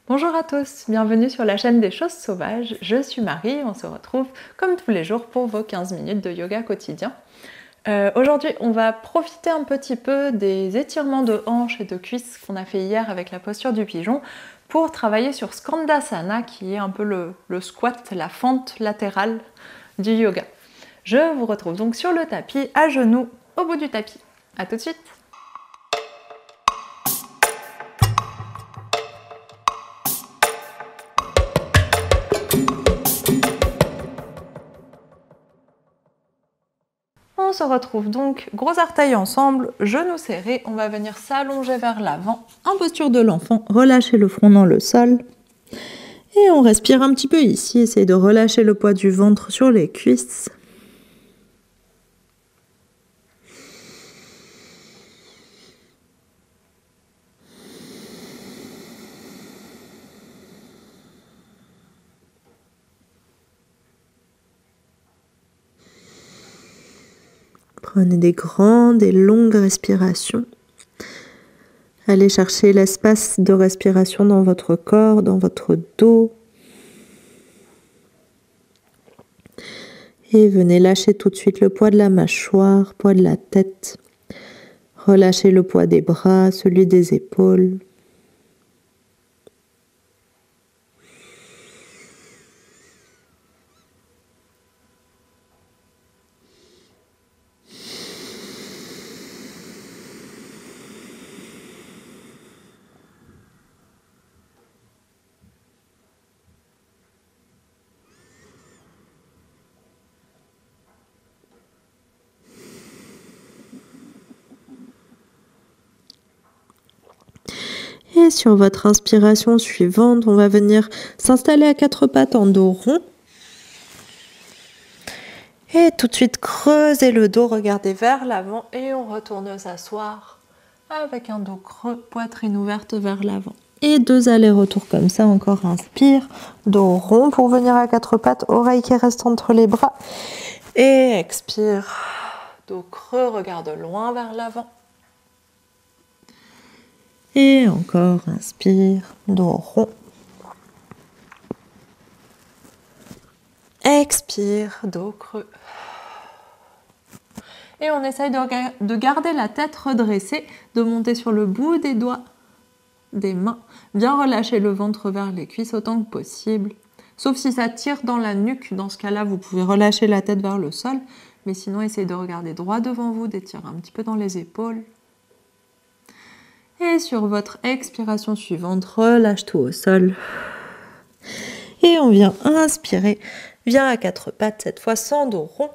Bonjour à tous, bienvenue sur la chaîne des choses sauvages, je suis Marie, on se retrouve comme tous les jours pour vos 15 minutes de yoga quotidien. Aujourd'hui on va profiter un petit peu des étirements de hanches et de cuisses qu'on a fait hier avec la posture du pigeon pour travailler sur Skandasana qui est un peu le squat, la fente latérale du yoga. Je vous retrouve donc sur le tapis, à genoux, au bout du tapis. A tout de suite. On se retrouve donc, gros orteils ensemble, genoux serrés, on va venir s'allonger vers l'avant, en posture de l'enfant, relâcher le front dans le sol. Et on respire un petit peu ici, essayez de relâcher le poids du ventre sur les cuisses. Prenez des grandes et longues respirations. Allez chercher l'espace de respiration dans votre corps, dans votre dos. Et venez lâcher tout de suite le poids de la mâchoire, poids de la tête. Relâchez le poids des bras, celui des épaules. Et sur votre inspiration suivante, on va venir s'installer à quatre pattes en dos rond. Et tout de suite, creusez le dos, regardez vers l'avant et on retourne s'asseoir avec un dos creux, poitrine ouverte vers l'avant. Et deux allers-retours comme ça, encore inspire, dos rond pour venir à quatre pattes, oreilles qui restent entre les bras. Et expire, dos creux, regarde loin vers l'avant. Et encore, inspire, dos rond. Expire, dos creux. Et on essaye de garder la tête redressée, de monter sur le bout des doigts des mains. Bien relâcher le ventre vers les cuisses autant que possible. Sauf si ça tire dans la nuque, dans ce cas-là, vous pouvez relâcher la tête vers le sol. Mais sinon, essayez de regarder droit devant vous, d'étirer un petit peu dans les épaules. Et sur votre expiration suivante, relâche tout au sol. Et on vient inspirer, vient à quatre pattes, cette fois sans dos rond.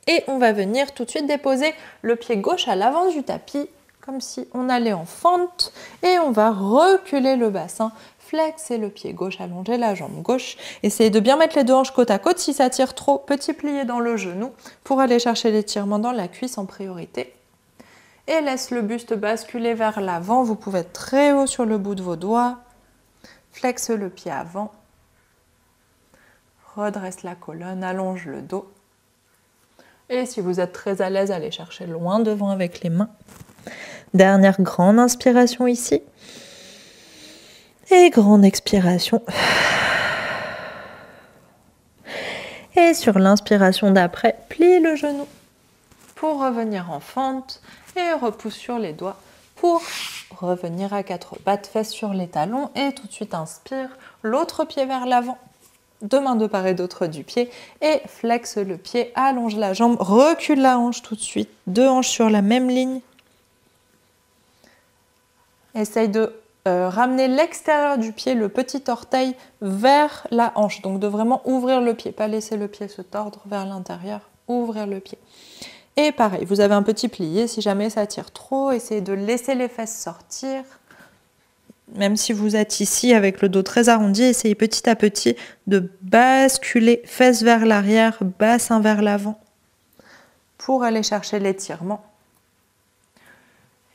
Et on va venir tout de suite déposer le pied gauche à l'avant du tapis, comme si on allait en fente. Et on va reculer le bassin, flexer le pied gauche, allonger la jambe gauche. Essayez de bien mettre les deux hanches côte à côte. Si ça tire trop, petit plié dans le genou pour aller chercher l'étirement dans la cuisse en priorité. Et laisse le buste basculer vers l'avant. Vous pouvez être très haut sur le bout de vos doigts. Flexe le pied avant. Redresse la colonne, allonge le dos. Et si vous êtes très à l'aise, allez chercher loin devant avec les mains. Dernière grande inspiration ici. Et grande expiration. Et sur l'inspiration d'après, plie le genou pour revenir en fente. Et repousse sur les doigts pour revenir à quatre pattes, fesses sur les talons. Et tout de suite, inspire, l'autre pied vers l'avant. Deux mains de part et d'autre du pied. Et flexe le pied, allonge la jambe, recule la hanche tout de suite. Deux hanches sur la même ligne. Essaye de ramener l'extérieur du pied, le petit orteil, vers la hanche. Donc de vraiment ouvrir le pied, pas laisser le pied se tordre vers l'intérieur. Ouvrir le pied. Et pareil, vous avez un petit plié, si jamais ça tire trop, essayez de laisser les fesses sortir. Même si vous êtes ici avec le dos très arrondi, essayez petit à petit de basculer fesses vers l'arrière, bassin vers l'avant pour aller chercher l'étirement.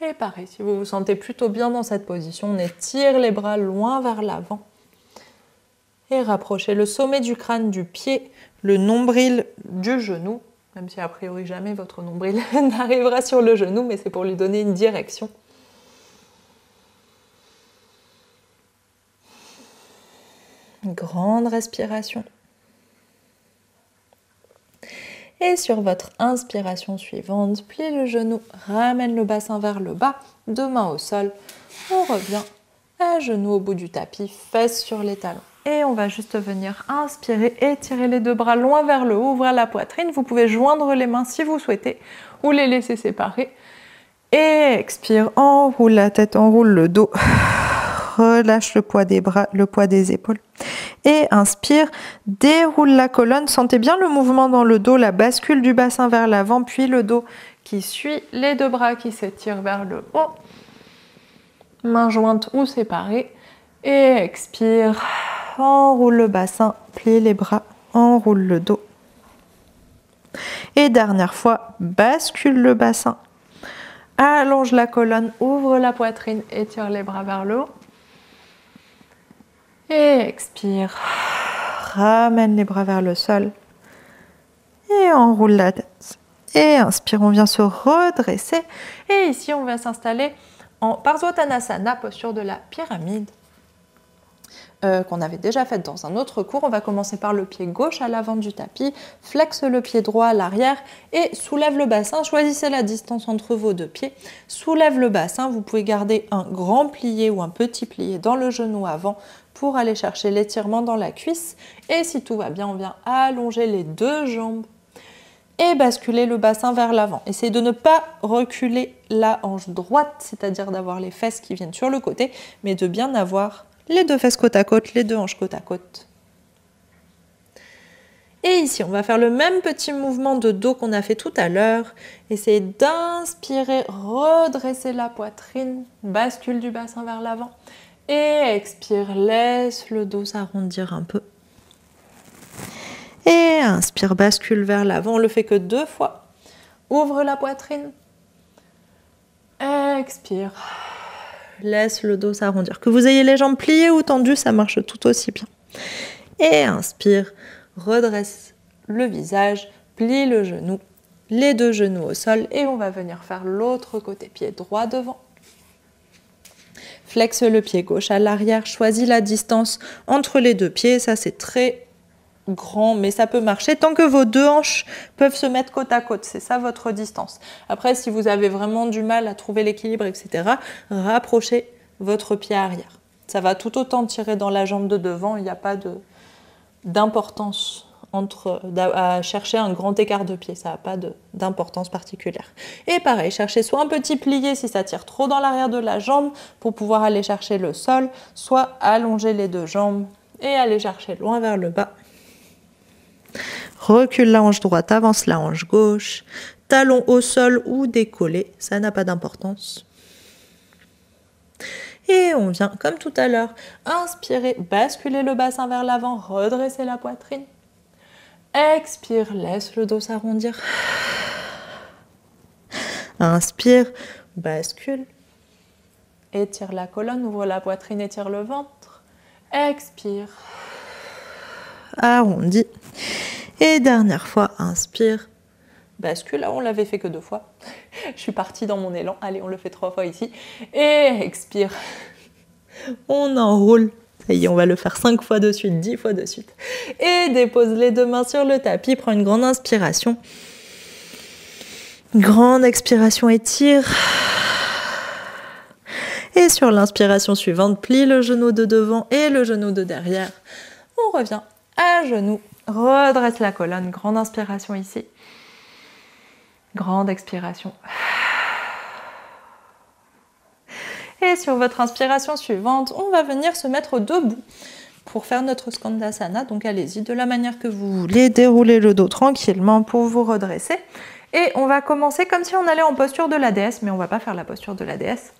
Et pareil, si vous vous sentez plutôt bien dans cette position, on étire les bras loin vers l'avant et rapprochez le sommet du crâne du pied, le nombril du genou. Même si a priori jamais votre nombril n'arrivera sur le genou, mais c'est pour lui donner une direction. Grande respiration. Et sur votre inspiration suivante, plie le genou, ramène le bassin vers le bas, deux mains au sol. On revient à genoux au bout du tapis, fesses sur les talons. Et on va juste venir inspirer, étirer les deux bras loin vers le haut, ouvrir la poitrine. Vous pouvez joindre les mains si vous souhaitez ou les laisser séparer. Et expire, enroule la tête, enroule le dos. Relâche le poids des bras, le poids des épaules. Et inspire, déroule la colonne. Sentez bien le mouvement dans le dos, la bascule du bassin vers l'avant, puis le dos qui suit, les deux bras qui s'étirent vers le haut. Mains jointes ou séparées. Et expire, enroule le bassin, plie les bras, enroule le dos. Et dernière fois, bascule le bassin. Allonge la colonne, ouvre la poitrine, étire les bras vers le haut. Et expire, ramène les bras vers le sol et enroule la tête. Et inspire, on vient se redresser. Et ici, on va s'installer en Parsvottanasana, posture de la pyramide, qu'on avait déjà faite dans un autre cours. On va commencer par le pied gauche à l'avant du tapis, flexe le pied droit à l'arrière et soulève le bassin. Choisissez la distance entre vos deux pieds. Soulève le bassin, vous pouvez garder un grand plié ou un petit plié dans le genou avant pour aller chercher l'étirement dans la cuisse. Et si tout va bien, on vient allonger les deux jambes et basculer le bassin vers l'avant. Essayez de ne pas reculer la hanche droite, c'est-à-dire d'avoir les fesses qui viennent sur le côté, mais de bien avoir les deux fesses côte à côte, les deux hanches côte à côte. Et ici, on va faire le même petit mouvement de dos qu'on a fait tout à l'heure. Essayez d'inspirer, redresser la poitrine, bascule du bassin vers l'avant. Et expire, laisse le dos s'arrondir un peu. Et inspire, bascule vers l'avant. On le fait que 2 fois. Ouvre la poitrine. Expire. Laisse le dos s'arrondir. Que vous ayez les jambes pliées ou tendues, ça marche tout aussi bien. Et inspire, redresse le visage, plie le genou, les deux genoux au sol et on va venir faire l'autre côté, pied droit devant. Flexe le pied gauche à l'arrière, choisis la distance entre les deux pieds, ça c'est très grand, mais ça peut marcher tant que vos deux hanches peuvent se mettre côte à côte, c'est ça votre distance. Après, si vous avez vraiment du mal à trouver l'équilibre, etc., rapprochez votre pied arrière. Ça va tout autant tirer dans la jambe de devant, il n'y a pas d'importance à chercher un grand écart de pied, ça n'a pas d'importance particulière. Et pareil, cherchez soit un petit plié si ça tire trop dans l'arrière de la jambe pour pouvoir aller chercher le sol, soit allonger les deux jambes et aller chercher loin vers le bas. Recule la hanche droite, avance la hanche gauche, talon au sol ou décollé, ça n'a pas d'importance. Et on vient, comme tout à l'heure, inspirer, basculer le bassin vers l'avant, redresser la poitrine. Expire, laisse le dos s'arrondir. Inspire, bascule. Étire la colonne, ouvre la poitrine, étire le ventre. Expire. Arrondis. Et dernière fois, inspire, bascule. Là, on l'avait fait que 2 fois. Je suis partie dans mon élan. Allez, on le fait 3 fois ici. Et expire. On enroule. Ça y est, on va le faire 5 fois de suite, 10 fois de suite. Et dépose les deux mains sur le tapis. Prends une grande inspiration. Grande expiration, étire. Et sur l'inspiration suivante, plie le genou de devant et le genou de derrière. On revient à genoux. Redresse la colonne. Grande inspiration ici. Grande expiration. Et sur votre inspiration suivante, on va venir se mettre debout pour faire notre Skandasana. Donc allez-y, de la manière que vous voulez, déroulez le dos tranquillement pour vous redresser. Et on va commencer comme si on allait en posture de la déesse, mais on ne va pas faire la posture de la déesse.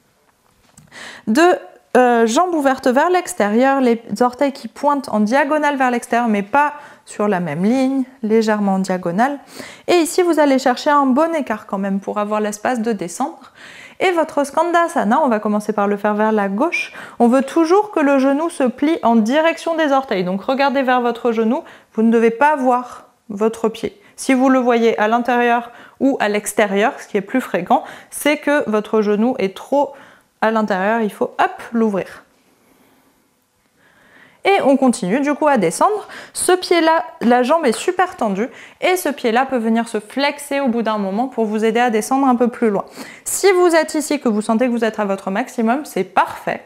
Jambes ouvertes vers l'extérieur, les orteils qui pointent en diagonale vers l'extérieur, mais pas sur la même ligne, légèrement en diagonale. Et ici, vous allez chercher un bon écart quand même pour avoir l'espace de descendre. Et votre Skandasana, on va commencer par le faire vers la gauche. On veut toujours que le genou se plie en direction des orteils. Donc regardez vers votre genou, vous ne devez pas voir votre pied. Si vous le voyez à l'intérieur ou à l'extérieur, ce qui est plus fréquent, c'est que votre genou est trop à l'intérieur, il faut hop, l'ouvrir. Et on continue du coup à descendre. Ce pied-là, la jambe est super tendue et ce pied-là peut venir se flexer au bout d'un moment pour vous aider à descendre un peu plus loin. Si vous êtes ici, que vous sentez que vous êtes à votre maximum, c'est parfait.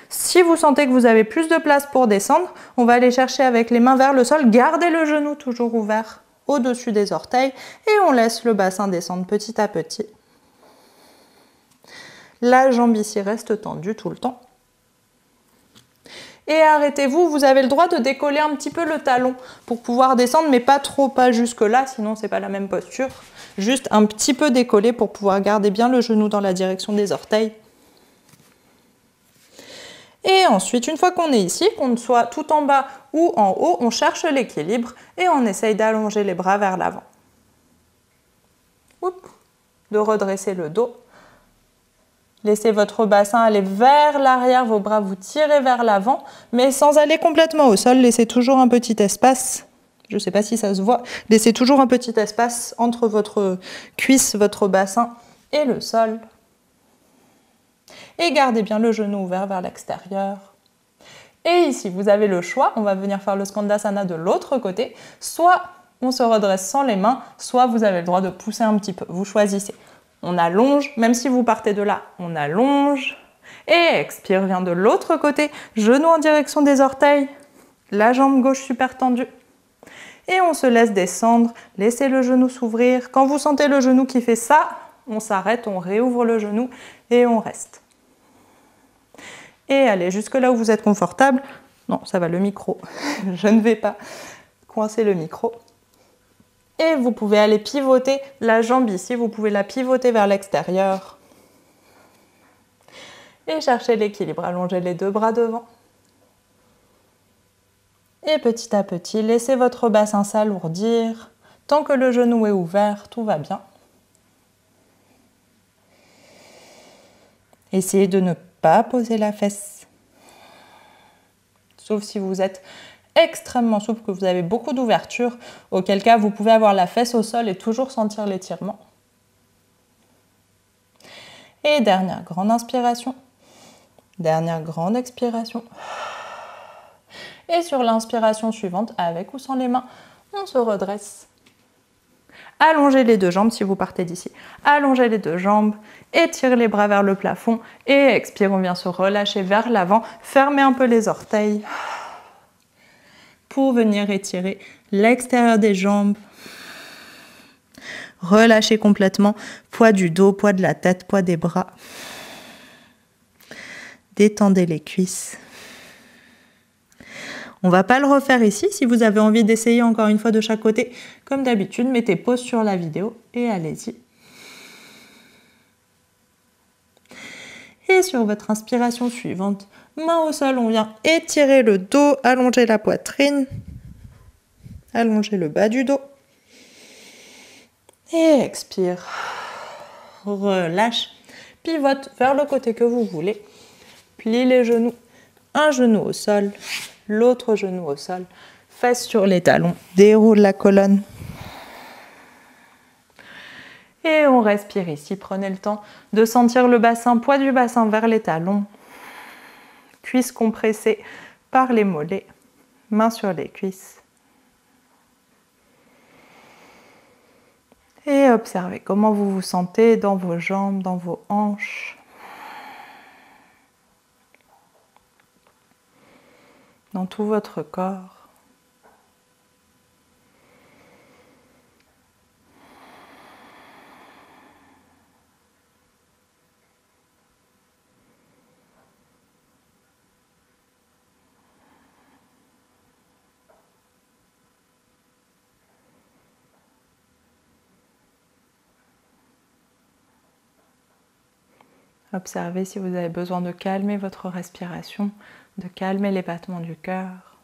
Si vous sentez que vous avez plus de place pour descendre, on va aller chercher avec les mains vers le sol. Gardez le genou toujours ouvert au-dessus des orteils et on laisse le bassin descendre petit à petit. La jambe ici reste tendue tout le temps. Et arrêtez-vous, vous avez le droit de décoller un petit peu le talon pour pouvoir descendre, mais pas trop, pas jusque là, sinon c'est pas la même posture. Juste un petit peu décollé pour pouvoir garder bien le genou dans la direction des orteils. Et ensuite, une fois qu'on est ici, qu'on soit tout en bas ou en haut, on cherche l'équilibre et on essaye d'allonger les bras vers l'avant. De redresser le dos. Laissez votre bassin aller vers l'arrière, vos bras vous tirez vers l'avant, mais sans aller complètement au sol. Laissez toujours un petit espace, je ne sais pas si ça se voit, laissez toujours un petit espace entre votre cuisse, votre bassin et le sol. Et gardez bien le genou ouvert vers l'extérieur. Et ici, vous avez le choix, on va venir faire le Skandasana de l'autre côté. Soit on se redresse sans les mains, soit vous avez le droit de pousser un petit peu, vous choisissez. On allonge, même si vous partez de là, on allonge. Et expire, vient de l'autre côté, genou en direction des orteils, la jambe gauche super tendue. Et on se laisse descendre, laissez le genou s'ouvrir. Quand vous sentez le genou qui fait ça, on s'arrête, on réouvre le genou et on reste. Et allez jusque là où vous êtes confortable. Non, ça va, le micro. Je ne vais pas coincer le micro. Et vous pouvez aller pivoter la jambe ici, vous pouvez la pivoter vers l'extérieur. Et chercher l'équilibre, allongez les deux bras devant. Et petit à petit, laissez votre bassin s'alourdir. Tant que le genou est ouvert, tout va bien. Essayez de ne pas poser la fesse. Sauf si vous êtes extrêmement souple, que vous avez beaucoup d'ouverture, auquel cas vous pouvez avoir la fesse au sol et toujours sentir l'étirement. Et dernière grande inspiration, dernière grande expiration. Et sur l'inspiration suivante, avec ou sans les mains, on se redresse. Allongez les deux jambes si vous partez d'ici. Allongez les deux jambes, étirez les bras vers le plafond et expire, on vient se relâcher vers l'avant. Fermez un peu les orteils pour venir étirer l'extérieur des jambes. Relâchez complètement, poids du dos, poids de la tête, poids des bras. Détendez les cuisses. On ne va pas le refaire ici. Si vous avez envie d'essayer encore une fois de chaque côté, comme d'habitude, mettez pause sur la vidéo et allez-y. Et sur votre inspiration suivante, main au sol, on vient étirer le dos, allonger la poitrine, allonger le bas du dos. Et expire. Relâche. Pivote vers le côté que vous voulez. Plie les genoux. Un genou au sol, l'autre genou au sol. Fesses sur les talons. Déroule la colonne. Et on respire ici. Prenez le temps de sentir le bassin, poids du bassin vers les talons. Cuisses compressées par les mollets. Mains sur les cuisses. Et observez comment vous vous sentez dans vos jambes, dans vos hanches. Dans tout votre corps. Observez si vous avez besoin de calmer votre respiration, de calmer les battements du cœur.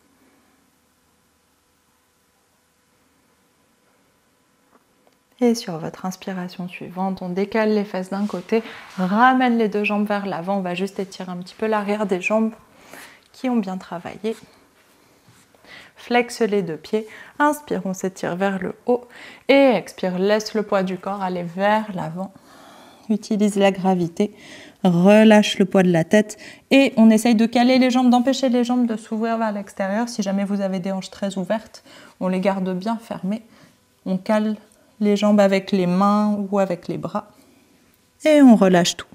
Et sur votre inspiration suivante, on décale les fesses d'un côté, ramène les deux jambes vers l'avant. On va juste étirer un petit peu l'arrière des jambes qui ont bien travaillé. Flexe les deux pieds. Inspire, on s'étire vers le haut. Et expire, laisse le poids du corps aller vers l'avant. Utilise la gravité. relâche le poids de la tête et on essaye de caler les jambes, d'empêcher les jambes de s'ouvrir vers l'extérieur. Si jamais vous avez des hanches très ouvertes, on les garde bien fermées. On cale les jambes avec les mains ou avec les bras et on relâche tout.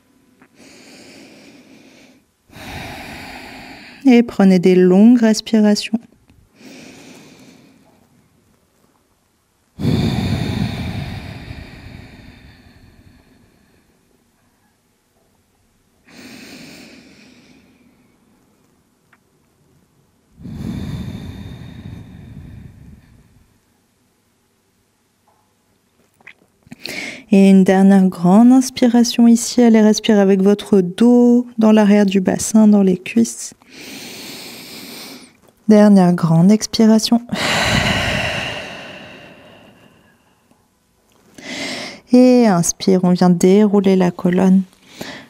Et prenez des longues respirations. Et une dernière grande inspiration ici, allez respirer avec votre dos dans l'arrière du bassin, dans les cuisses. Dernière grande expiration. Et inspire, on vient dérouler la colonne,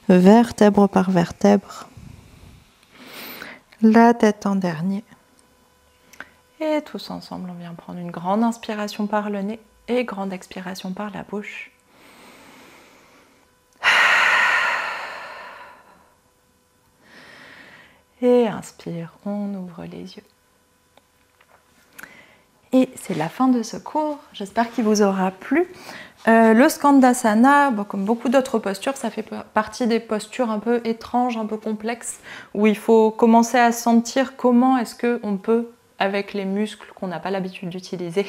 vertèbre par vertèbre. La tête en dernier. Et tous ensemble, on vient prendre une grande inspiration par le nez et grande expiration par la bouche. Et inspire, on ouvre les yeux. Et c'est la fin de ce cours, j'espère qu'il vous aura plu. Le Skandasana, comme beaucoup d'autres postures, ça fait partie des postures un peu étranges, un peu complexes, où il faut commencer à sentir comment est-ce qu'on peut, avec les muscles qu'on n'a pas l'habitude d'utiliser,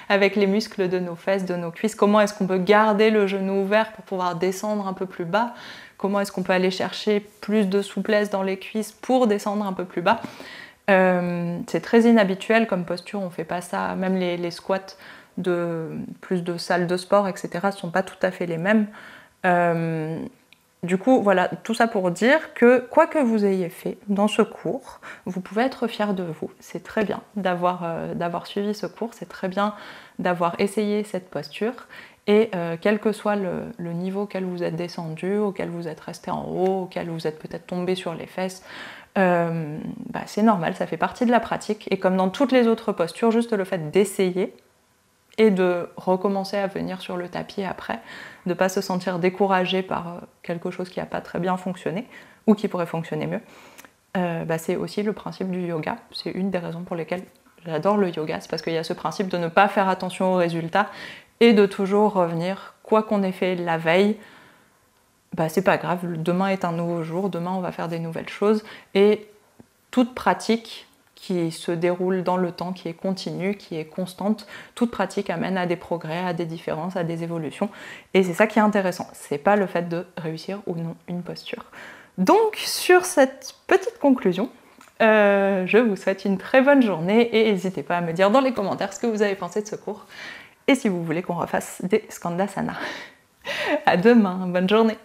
avec les muscles de nos fesses, de nos cuisses, comment est-ce qu'on peut garder le genou ouvert pour pouvoir descendre un peu plus bas, comment est-ce qu'on peut aller chercher plus de souplesse dans les cuisses pour descendre un peu plus bas. C'est très inhabituel comme posture, on ne fait pas ça, même les squats de plus de salles de sport, etc. ne sont pas tout à fait les mêmes. Du coup, voilà, tout ça pour dire que quoi que vous ayez fait dans ce cours, vous pouvez être fiers de vous. C'est très bien d'avoir suivi ce cours, c'est très bien d'avoir essayé cette posture. Et quel que soit le niveau auquel vous êtes descendu, auquel vous êtes resté en haut, auquel vous êtes peut-être tombé sur les fesses, c'est normal, ça fait partie de la pratique. Et comme dans toutes les autres postures, juste le fait d'essayer et de recommencer à venir sur le tapis après, de ne pas se sentir découragé par quelque chose qui n'a pas très bien fonctionné ou qui pourrait fonctionner mieux, c'est aussi le principe du yoga. C'est une des raisons pour lesquelles j'adore le yoga, c'est parce qu'il y a ce principe de ne pas faire attention aux résultats et de toujours revenir, quoi qu'on ait fait la veille, c'est pas grave, demain est un nouveau jour, demain on va faire des nouvelles choses, et toute pratique qui se déroule dans le temps, qui est continue, qui est constante, toute pratique amène à des progrès, à des différences, à des évolutions, et c'est ça qui est intéressant, c'est pas le fait de réussir ou non une posture. Donc sur cette petite conclusion, je vous souhaite une très bonne journée, et n'hésitez pas à me dire dans les commentaires ce que vous avez pensé de ce cours, et si vous voulez qu'on refasse des Skandasana. À demain, bonne journée.